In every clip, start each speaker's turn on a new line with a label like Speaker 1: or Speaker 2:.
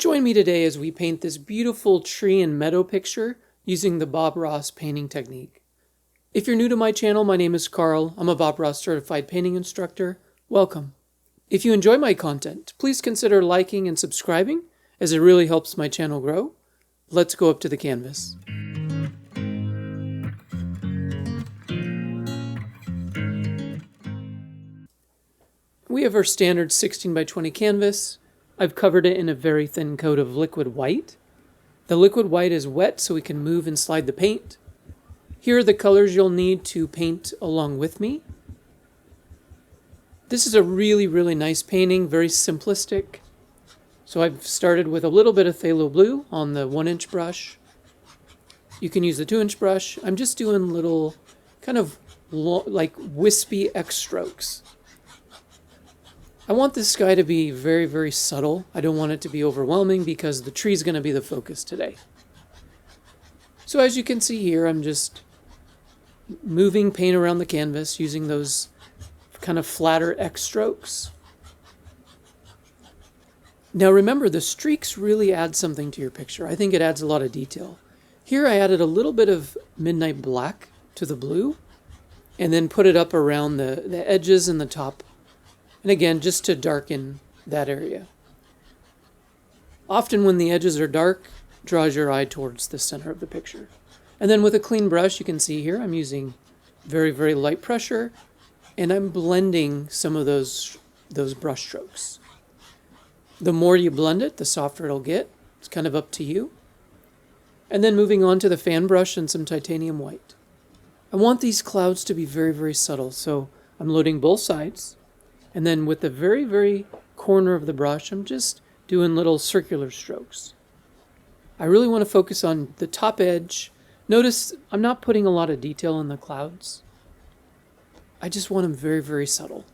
Speaker 1: Join me today as we paint this beautiful tree and meadow picture using the Bob Ross painting technique. If you're new to my channel, my name is Carl. I'm a Bob Ross certified painting instructor. Welcome. If you enjoy my content, please consider liking and subscribing as it really helps my channel grow. Let's go up to the canvas. We have our standard 16 by 20 canvas. I've covered it in a very thin coat of liquid white. The liquid white is wet so we can move and slide the paint. Here are the colors you'll need to paint along with me. This is a really nice painting, very simplistic. So I've started with a little bit of phthalo blue on the 1-inch brush. You can use the 2-inch brush. I'm just doing little kind of like wispy X strokes. I want this sky to be very subtle. I don't want it to be overwhelming because the tree is going to be the focus today. So as you can see here, I'm just moving paint around the canvas using those kind of flatter X strokes. Now remember, the streaks really add something to your picture. I think it adds a lot of detail. Here I added a little bit of midnight black to the blue and then put it up around the edges and the top. And again, just to darken that area. Often when the edges are dark, draws your eye towards the center of the picture. And then with a clean brush, you can see here, I'm using very light pressure, and I'm blending some of those brush strokes. The more you blend it, the softer it'll get. It's kind of up to you. And then moving on to the fan brush and some titanium white. I want these clouds to be very subtle, so I'm loading both sides. And then with the very corner of the brush, I'm just doing little circular strokes. I really want to focus on the top edge. Notice I'm not putting a lot of detail in the clouds. I just want them very subtle.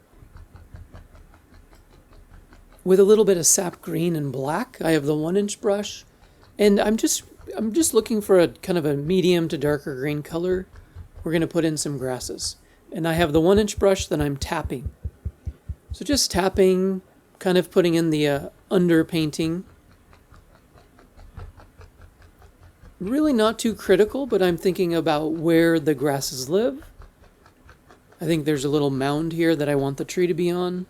Speaker 1: With a little bit of sap green and black, I have the 1-inch brush. And I'm just looking for a kind of a medium to darker green color. We're going to put in some grasses. And I have the 1-inch brush that I'm tapping. So just tapping, kind of putting in the underpainting. Really not too critical, but I'm thinking about where the grasses live. I think there's a little mound here that I want the tree to be on.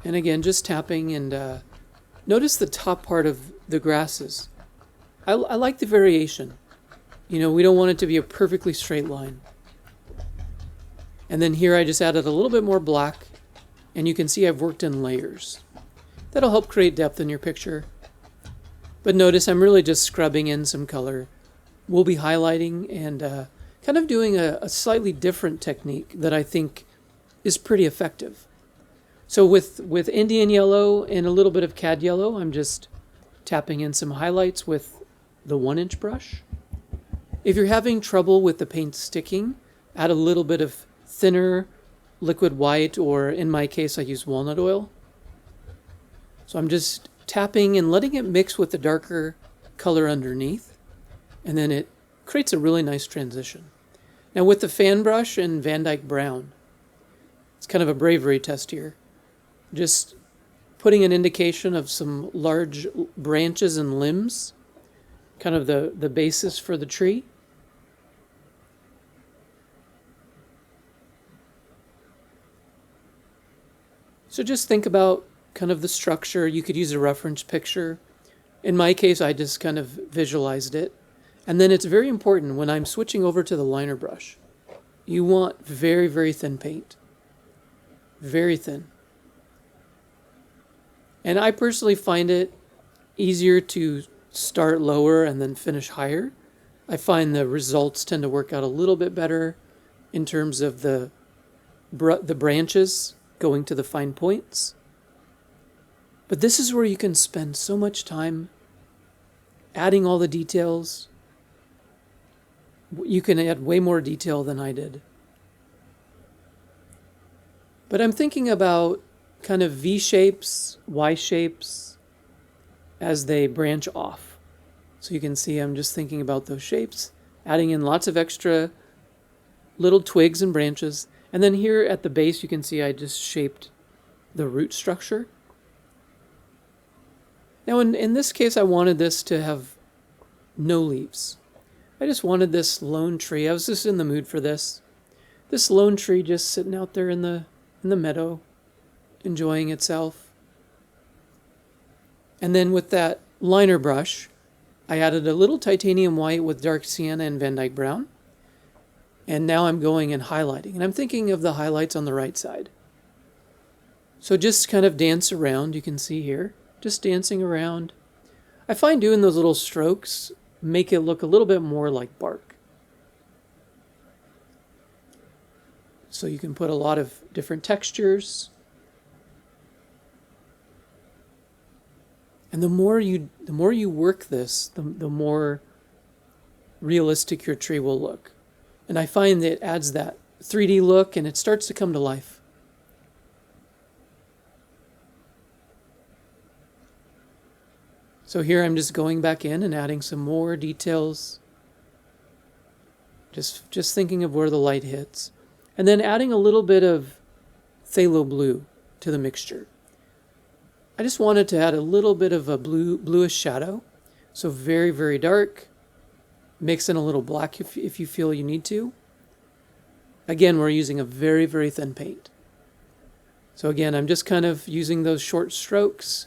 Speaker 1: And again, just tapping and notice the top part of the grasses. I like the variation. You know, we don't want it to be a perfectly straight line. And then here I just added a little bit more black, and you can see I've worked in layers. That'll help create depth in your picture. But notice I'm really just scrubbing in some color. We'll be highlighting and kind of doing a slightly different technique that I think is pretty effective. So with Indian yellow and a little bit of cad yellow, I'm just tapping in some highlights with the 1-inch brush. If you're having trouble with the paint sticking, add a little bit of thinner liquid white, or in my case I use walnut oil. So I'm just tapping and letting it mix with the darker color underneath, and then it creates a really nice transition. Now with the fan brush and Van Dyke Brown, it's kind of a bravery test here. Just putting an indication of some large branches and limbs, kind of the basis for the tree. So just think about kind of the structure. You could use a reference picture. In my case, I just kind of visualized it. And then it's very important when I'm switching over to the liner brush, you want very thin paint. Very thin. And I personally find it easier to start lower and then finish higher. I find the results tend to work out a little bit better in terms of the branches going to the fine points. But this is where you can spend so much time adding all the details. You can add way more detail than I did. But I'm thinking about kind of V shapes, Y shapes as they branch off. So you can see I'm just thinking about those shapes, adding in lots of extra little twigs and branches. And then here at the base, you can see I just shaped the root structure. Now in this case, I wanted this to have no leaves. I just wanted this lone tree. I was just in the mood for this. This lone tree just sitting out there in the meadow, enjoying itself. And then with that liner brush, I added a little titanium white with dark sienna and Van Dyke brown. And now I'm going and highlighting. And I'm thinking of the highlights on the right side. So just kind of dance around, you can see here. Just dancing around. I find doing those little strokes make it look a little bit more like bark. So you can put a lot of different textures. And the more you work this, the more realistic your tree will look. And I find that it adds that 3D look and it starts to come to life. So here I'm just going back in and adding some more details. Just thinking of where the light hits. And then adding a little bit of phthalo blue to the mixture. I just wanted to add a little bit of a bluish shadow. So very, very dark. Mix in a little black if you feel you need to. Again, we're using a very, very thin paint. So again, I'm just kind of using those short strokes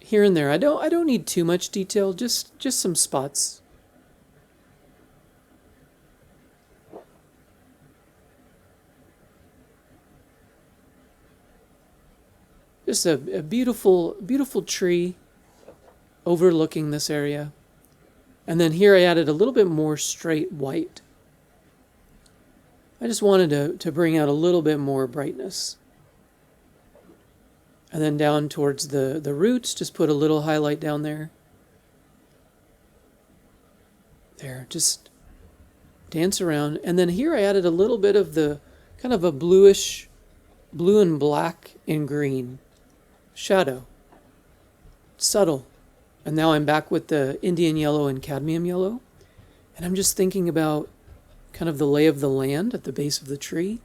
Speaker 1: here and there. I don't need too much detail, just some spots. Just a beautiful, beautiful tree overlooking this area. And then here I added a little bit more straight white. I just wanted to bring out a little bit more brightness. And then down towards the roots, just put a little highlight down there. There, just dance around. And then here I added a little bit of the kind of a bluish, blue and black and green shadow. Subtle. And now I'm back with the Indian yellow and cadmium yellow. And I'm just thinking about kind of the lay of the land at the base of the tree.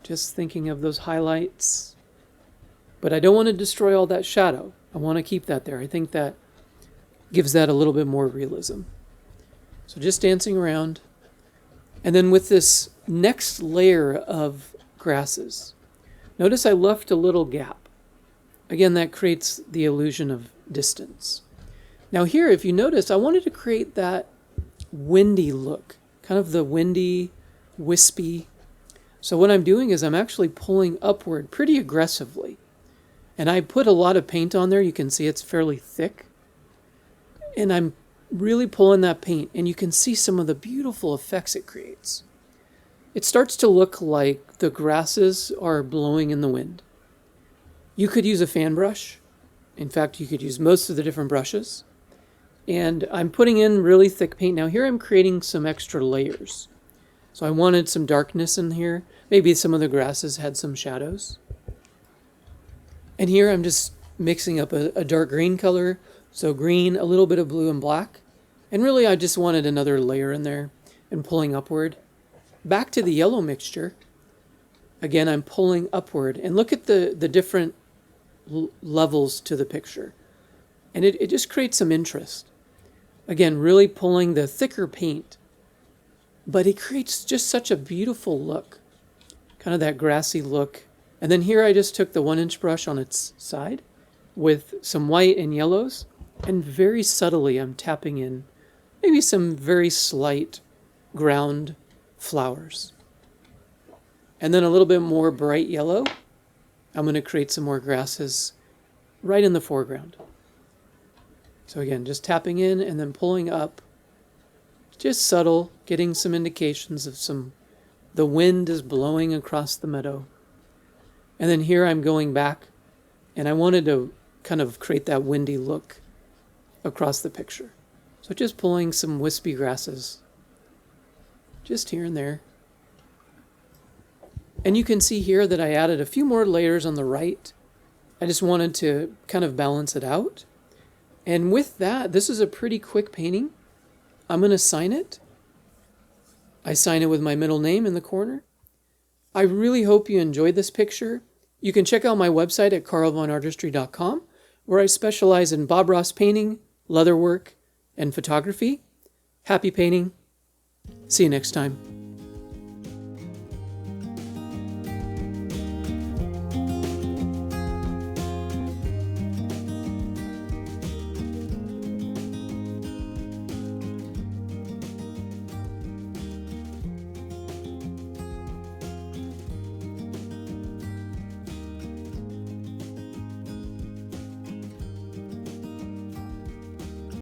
Speaker 1: Just thinking of those highlights. But I don't want to destroy all that shadow. I want to keep that there. I think that gives that a little bit more realism. So just dancing around. And then with this next layer of grasses, notice I left a little gap. Again, that creates the illusion of distance. Now here, if you notice, I wanted to create that windy look, kind of the windy, wispy. So what I'm doing is I'm actually pulling upward pretty aggressively. And I put a lot of paint on there. You can see it's fairly thick. And I'm really pulling that paint, and you can see some of the beautiful effects it creates. It starts to look like the grasses are blowing in the wind. You could use a fan brush. In fact, you could use most of the different brushes. And I'm putting in really thick paint. Now here I'm creating some extra layers. So I wanted some darkness in here. Maybe some of the grasses had some shadows. And here I'm just mixing up a dark green color. So green, a little bit of blue and black. And really I just wanted another layer in there and pulling upward. Back to the yellow mixture. Again, I'm pulling upward. And look at the different levels to the picture. And it just creates some interest. Again, really pulling the thicker paint. But it creates just such a beautiful look. Kind of that grassy look. And then here I just took the 1-inch brush on its side with some white and yellows. And very subtly I'm tapping in maybe some very slight ground flowers. And then a little bit more bright yellow. I'm going to create some more grasses right in the foreground. So again, just tapping in and then pulling up. Just subtle, getting some indications of the wind is blowing across the meadow. And then here I'm going back, and I wanted to kind of create that windy look across the picture. So just pulling some wispy grasses, just here and there. And you can see here that I added a few more layers on the right. I just wanted to kind of balance it out. And with that, this is a pretty quick painting. I'm going to sign it. I sign it with my middle name in the corner. I really hope you enjoyed this picture. You can check out my website at carlvonartistry.com, where I specialize in Bob Ross painting, leatherwork, and photography. Happy painting. See you next time.